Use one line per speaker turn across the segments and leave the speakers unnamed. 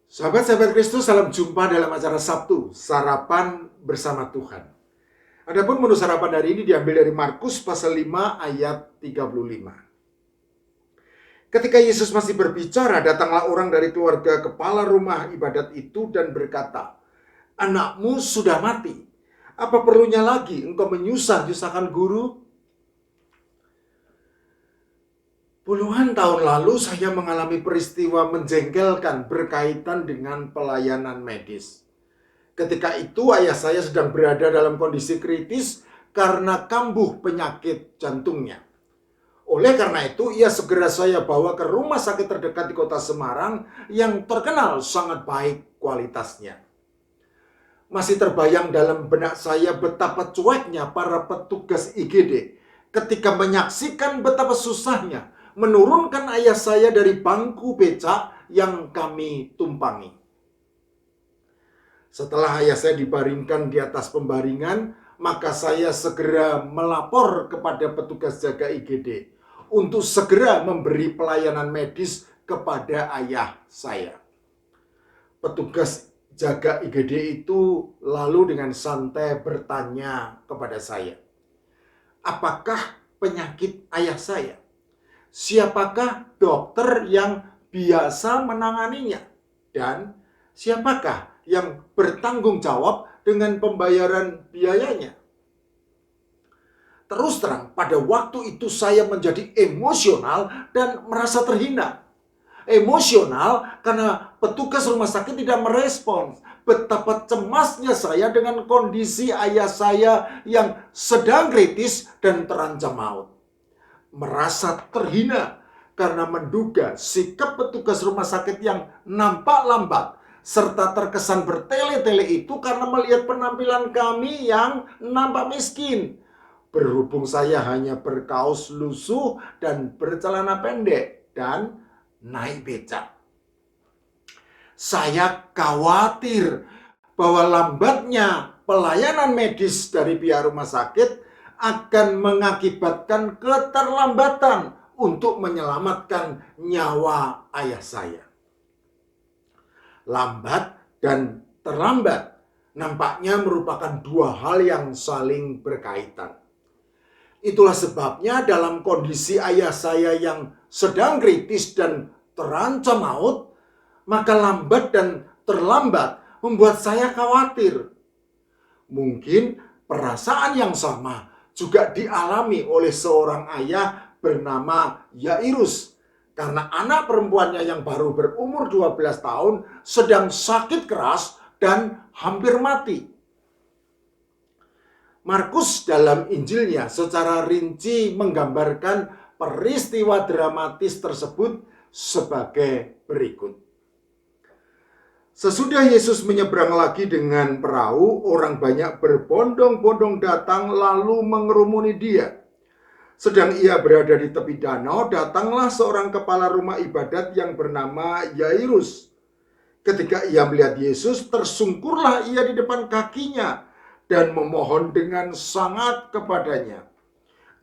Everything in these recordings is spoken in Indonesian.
Sahabat-sahabat Kristus, salam jumpa dalam acara Sabtu, Sarapan Bersama Tuhan. Adapun menu sarapan hari ini diambil dari Markus pasal 5 ayat 35. Ketika Yesus masih berbicara, datanglah orang dari keluarga kepala rumah ibadat itu dan berkata, "Anakmu sudah mati. Apa perlunya lagi engkau menyusahkan guru?" Puluhan tahun lalu saya mengalami peristiwa menjengkelkan berkaitan dengan pelayanan medis. Ketika itu ayah saya sedang berada dalam kondisi kritis karena kambuh penyakit jantungnya. Oleh karena itu ia segera saya bawa ke rumah sakit terdekat di kota Semarang yang terkenal sangat baik kualitasnya. Masih terbayang dalam benak saya betapa cueknya para petugas IGD ketika menyaksikan betapa susahnya menurunkan ayah saya dari bangku becak yang kami tumpangi. Setelah ayah saya dibaringkan di atas pembaringan, maka saya segera melapor kepada petugas jaga IGD untuk segera memberi pelayanan medis kepada ayah saya. Petugas jaga IGD itu lalu dengan santai bertanya kepada saya, "Apakah penyakit ayah saya? Siapakah dokter yang biasa menanganinya? Dan siapakah yang bertanggung jawab dengan pembayaran biayanya?" Terus terang, pada waktu itu saya menjadi emosional dan merasa terhina. Emosional karena petugas rumah sakit tidak merespons betapa cemasnya saya dengan kondisi ayah saya yang sedang kritis dan terancam maut. Merasa terhina karena menduga sikap petugas rumah sakit yang nampak lambat serta terkesan bertele-tele itu karena melihat penampilan kami yang nampak miskin. Berhubung saya hanya berkaos lusuh dan bercelana pendek dan naik becak. Saya khawatir bahwa lambatnya pelayanan medis dari pihak rumah sakit akan mengakibatkan keterlambatan untuk menyelamatkan nyawa ayah saya. Lambat dan terlambat nampaknya merupakan dua hal yang saling berkaitan. Itulah sebabnya dalam kondisi ayah saya yang sedang kritis dan terancam maut, maka lambat dan terlambat membuat saya khawatir. Mungkin perasaan yang sama juga dialami oleh seorang ayah bernama Yairus. Karena anak perempuannya yang baru berumur 12 tahun sedang sakit keras dan hampir mati. Markus dalam Injilnya secara rinci menggambarkan peristiwa dramatis tersebut sebagai berikut. Sesudah Yesus menyeberang lagi dengan perahu, orang banyak berbondong-bondong datang lalu mengerumuni dia. Sedang ia berada di tepi danau, datanglah seorang kepala rumah ibadat yang bernama Yairus. Ketika ia melihat Yesus, tersungkurlah ia di depan kakinya dan memohon dengan sangat kepadanya,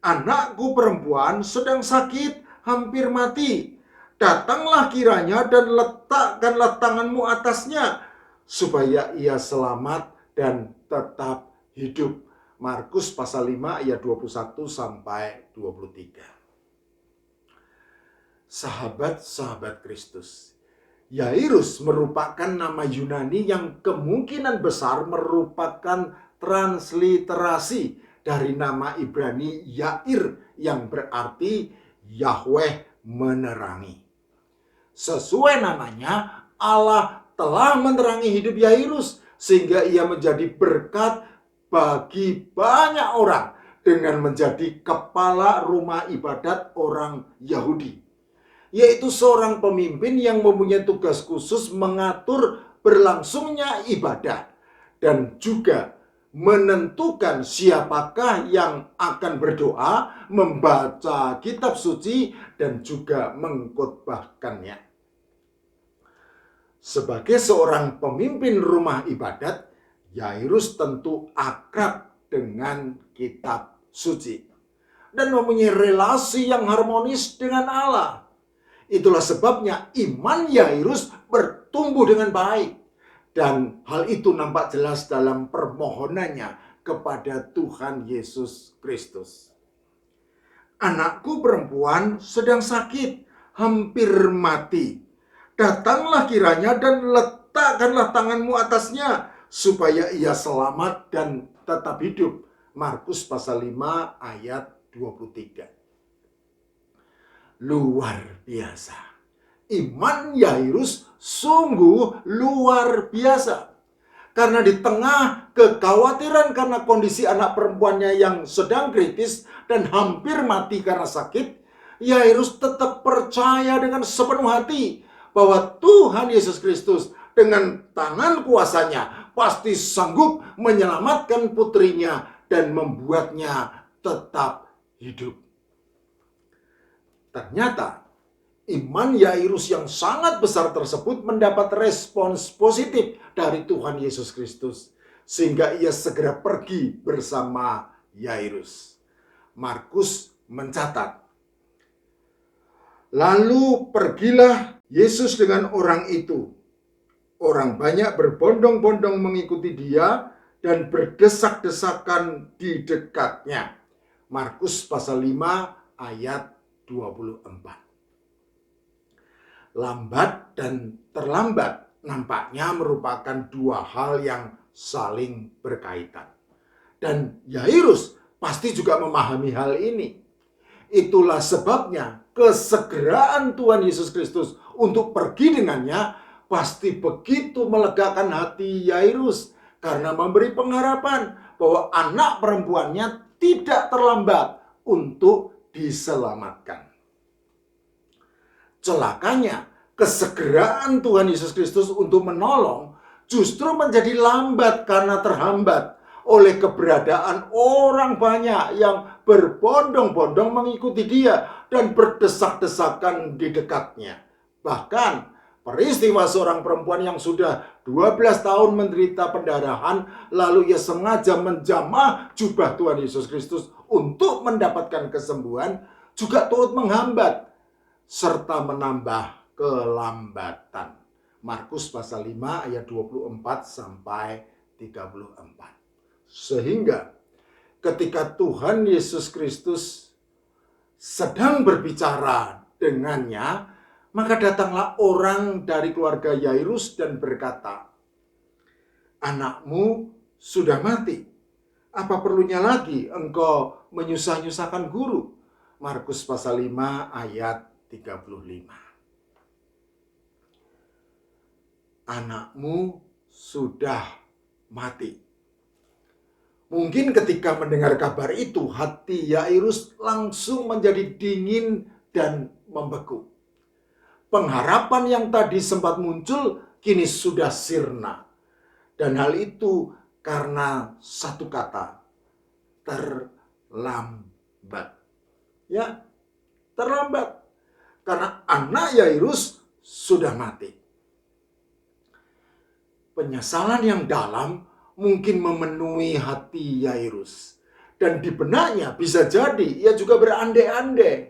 "Anakku perempuan sedang sakit, hampir mati. Datanglah kiranya dan letakkanlah tanganmu atasnya, supaya ia selamat dan tetap hidup." Markus pasal 5 ayat 21 sampai 23. Sahabat-sahabat Kristus, Yairus merupakan nama Yunani yang kemungkinan besar merupakan transliterasi dari nama Ibrani Yair yang berarti Yahweh menerangi. Sesuai namanya, Allah telah menerangi hidup Yairus sehingga ia menjadi berkat bagi banyak orang dengan menjadi kepala rumah ibadat orang Yahudi, yaitu seorang pemimpin yang mempunyai tugas khusus mengatur berlangsungnya ibadah dan juga menentukan siapakah yang akan berdoa, membaca kitab suci, dan juga mengkhotbahkannya. Sebagai seorang pemimpin rumah ibadat, Yairus tentu akrab dengan kitab suci dan mempunyai relasi yang harmonis dengan Allah. Itulah sebabnya iman Yairus bertumbuh dengan baik. Dan hal itu nampak jelas dalam permohonannya kepada Tuhan Yesus Kristus. Anakku perempuan sedang sakit, hampir mati. Datanglah kiranya dan letakkanlah tanganmu atasnya, supaya ia selamat dan tetap hidup. Markus pasal 5 ayat 23. Luar biasa. Iman Yairus sungguh luar biasa. Karena di tengah kekhawatiran karena kondisi anak perempuannya yang sedang kritis dan hampir mati karena sakit, Yairus tetap percaya dengan sepenuh hati bahwa Tuhan Yesus Kristus dengan tangan kuasanya pasti sanggup menyelamatkan putrinya dan membuatnya tetap hidup. Ternyata iman Yairus yang sangat besar tersebut mendapat respons positif dari Tuhan Yesus Kristus, sehingga ia segera pergi bersama Yairus. Markus mencatat, lalu pergilah Yesus dengan orang itu. Orang banyak berbondong-bondong mengikuti dia dan berdesak-desakan di dekatnya. Markus pasal 5 ayat 24. Lambat dan terlambat nampaknya merupakan dua hal yang saling berkaitan. Dan Yairus pasti juga memahami hal ini. Itulah sebabnya kesegeraan Tuhan Yesus Kristus untuk pergi dengannya pasti begitu melegakan hati Yairus, karena memberi pengharapan bahwa anak perempuannya tidak terlambat untuk diselamatkan. Celakanya, kesegeraan Tuhan Yesus Kristus untuk menolong justru menjadi lambat karena terhambat oleh keberadaan orang banyak yang berbondong-bondong mengikuti dia dan berdesak-desakan di dekatnya. Bahkan peristiwa seorang perempuan yang sudah 12 tahun menderita pendarahan, lalu ia sengaja menjamah jubah Tuhan Yesus Kristus untuk mendapatkan kesembuhan, juga turut menghambat serta menambah kelambatan. Markus pasal 5 ayat 24 sampai 34. Sehingga ketika Tuhan Yesus Kristus sedang berbicara dengannya, maka datanglah orang dari keluarga Yairus dan berkata, anakmu sudah mati. Apa perlunya lagi engkau menyusah-nyusahkan guru? Markus pasal 5 ayat 35. Anakmu sudah mati. Mungkin ketika mendengar kabar itu, hati Yairus langsung menjadi dingin dan membeku. Pengharapan yang tadi sempat muncul kini sudah sirna. Dan hal itu karena satu kata, terlambat. Ya, terlambat. Karena anak Yairus sudah mati. Penyesalan yang dalam mungkin memenuhi hati Yairus. Dan di benaknya bisa jadi ia juga berandai-andai.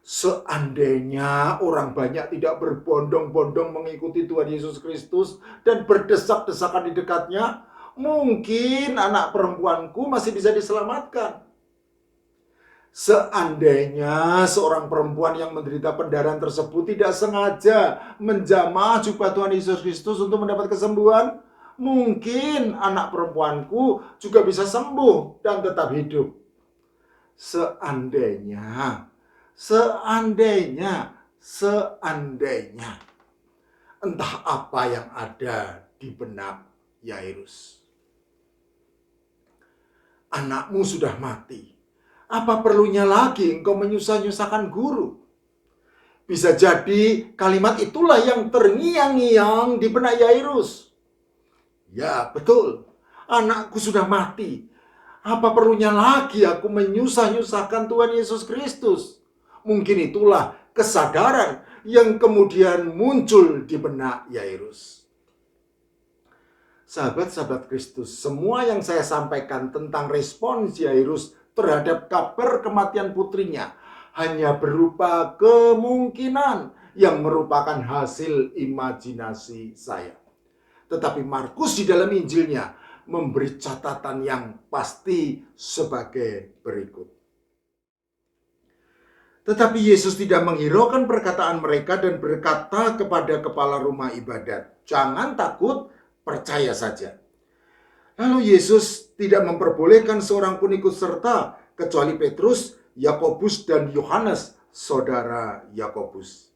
Seandainya orang banyak tidak berbondong-bondong mengikuti Tuhan Yesus Kristus dan berdesak-desakan di dekatnya, mungkin anak perempuanku masih bisa diselamatkan. Seandainya seorang perempuan yang menderita pendarahan tersebut tidak sengaja menjamah jubah Tuhan Yesus Kristus untuk mendapat kesembuhan, mungkin anak perempuanku juga bisa sembuh dan tetap hidup. Seandainya. Entah apa yang ada di benak Yairus. Anakmu sudah mati. Apa perlunya lagi engkau menyusah-nyusahkan guru? Bisa jadi kalimat itulah yang terngiang-ngiang di benak Yairus. Ya, betul. Anakku sudah mati. Apa perlunya lagi aku menyusah-nyusahkan Tuhan Yesus Kristus? Mungkin itulah kesadaran yang kemudian muncul di benak Yairus. Sahabat-sahabat Kristus, semua yang saya sampaikan tentang respons Yairus terhadap kabar kematian putrinya hanya berupa kemungkinan yang merupakan hasil imajinasi saya. Tetapi Markus di dalam Injilnya memberi catatan yang pasti sebagai berikut. Tetapi Yesus tidak menghiraukan perkataan mereka dan berkata kepada kepala rumah ibadat, "Jangan takut, percaya saja." Lalu Yesus tidak memperbolehkan seorang pun ikut serta kecuali Petrus, Yakobus, dan Yohanes, saudara Yakobus.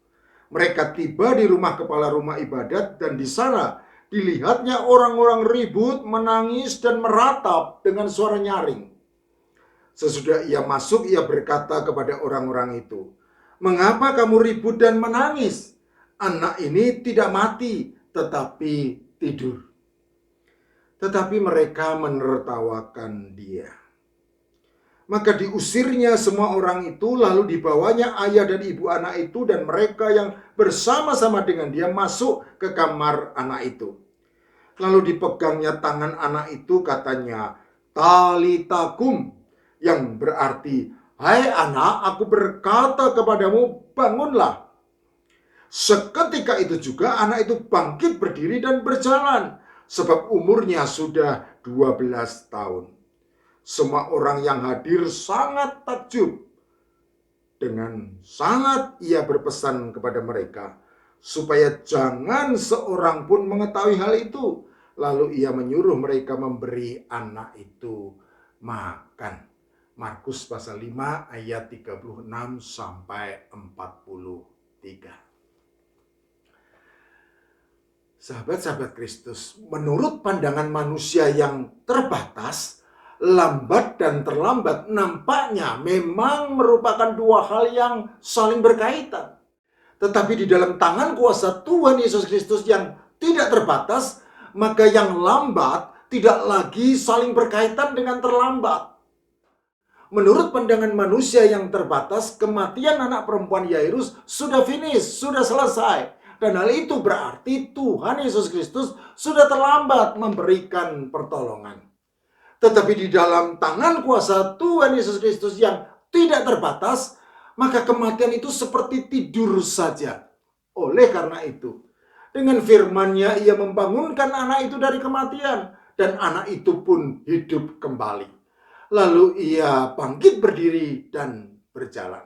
Mereka tiba di rumah kepala rumah ibadat dan di sana dilihatnya orang-orang ribut, menangis, dan meratap dengan suara nyaring. Sesudah ia masuk, ia berkata kepada orang-orang itu, "Mengapa kamu ribut dan menangis? Anak ini tidak mati, tetapi tidur." Tetapi mereka menertawakan dia. Maka diusirnya semua orang itu, lalu dibawanya ayah dan ibu anak itu dan mereka yang bersama-sama dengan dia masuk ke kamar anak itu. Lalu dipegangnya tangan anak itu, katanya, "Talita kum," yang berarti, "Hai anak, aku berkata kepadamu, bangunlah." Seketika itu juga anak itu bangkit berdiri dan berjalan, sebab umurnya sudah 12 tahun. Semua orang yang hadir sangat takjub. Dengan sangat ia berpesan kepada mereka, supaya jangan seorang pun mengetahui hal itu. Lalu ia menyuruh mereka memberi anak itu makan. Markus pasal 5 ayat 36 sampai 43. Sahabat-sahabat Kristus, menurut pandangan manusia yang terbatas, lambat dan terlambat nampaknya memang merupakan dua hal yang saling berkaitan. Tetapi di dalam tangan kuasa Tuhan Yesus Kristus yang tidak terbatas, maka yang lambat tidak lagi saling berkaitan dengan terlambat. Menurut pandangan manusia yang terbatas, kematian anak perempuan Yairus sudah finish, sudah selesai. Dan hal itu berarti Tuhan Yesus Kristus sudah terlambat memberikan pertolongan. Tetapi di dalam tangan kuasa Tuhan Yesus Kristus yang tidak terbatas, maka kematian itu seperti tidur saja. Oleh karena itu, dengan firman-Nya ia membangunkan anak itu dari kematian, dan anak itu pun hidup kembali. Lalu ia bangkit berdiri dan berjalan.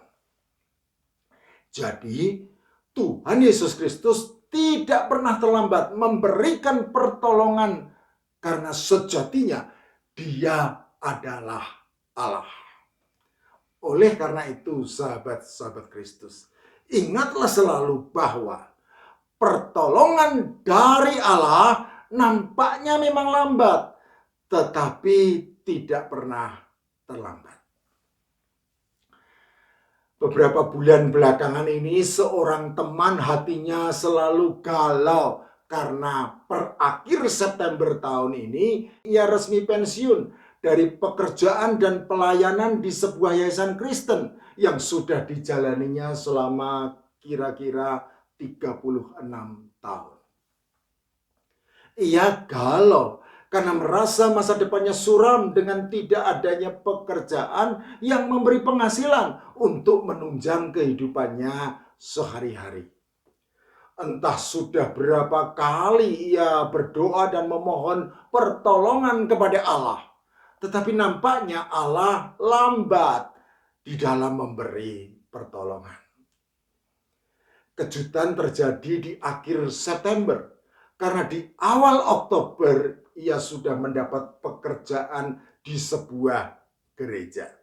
Jadi, Tuhan Yesus Kristus tidak pernah terlambat memberikan pertolongan karena sejatinya Dia adalah Allah. Oleh karena itu, sahabat-sahabat Kristus, ingatlah selalu bahwa pertolongan dari Allah nampaknya memang lambat, tetapi tidak pernah terlambat. Beberapa bulan belakangan ini seorang teman hatinya selalu galau karena per akhir September tahun ini ia resmi pensiun dari pekerjaan dan pelayanan di sebuah yayasan Kristen yang sudah dijalaninya selama kira-kira 36 tahun. Ia galau karena merasa masa depannya suram dengan tidak adanya pekerjaan yang memberi penghasilan untuk menunjang kehidupannya sehari-hari. Entah sudah berapa kali ia berdoa dan memohon pertolongan kepada Allah, tetapi nampaknya Allah lambat di dalam memberi pertolongan. Kejutan terjadi di akhir September, karena di awal Oktober ia sudah mendapat pekerjaan di sebuah gereja.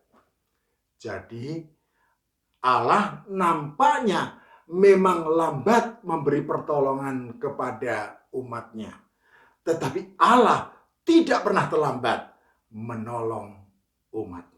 Jadi Allah nampaknya memang lambat memberi pertolongan kepada umatnya. Tetapi Allah tidak pernah terlambat menolong umatnya.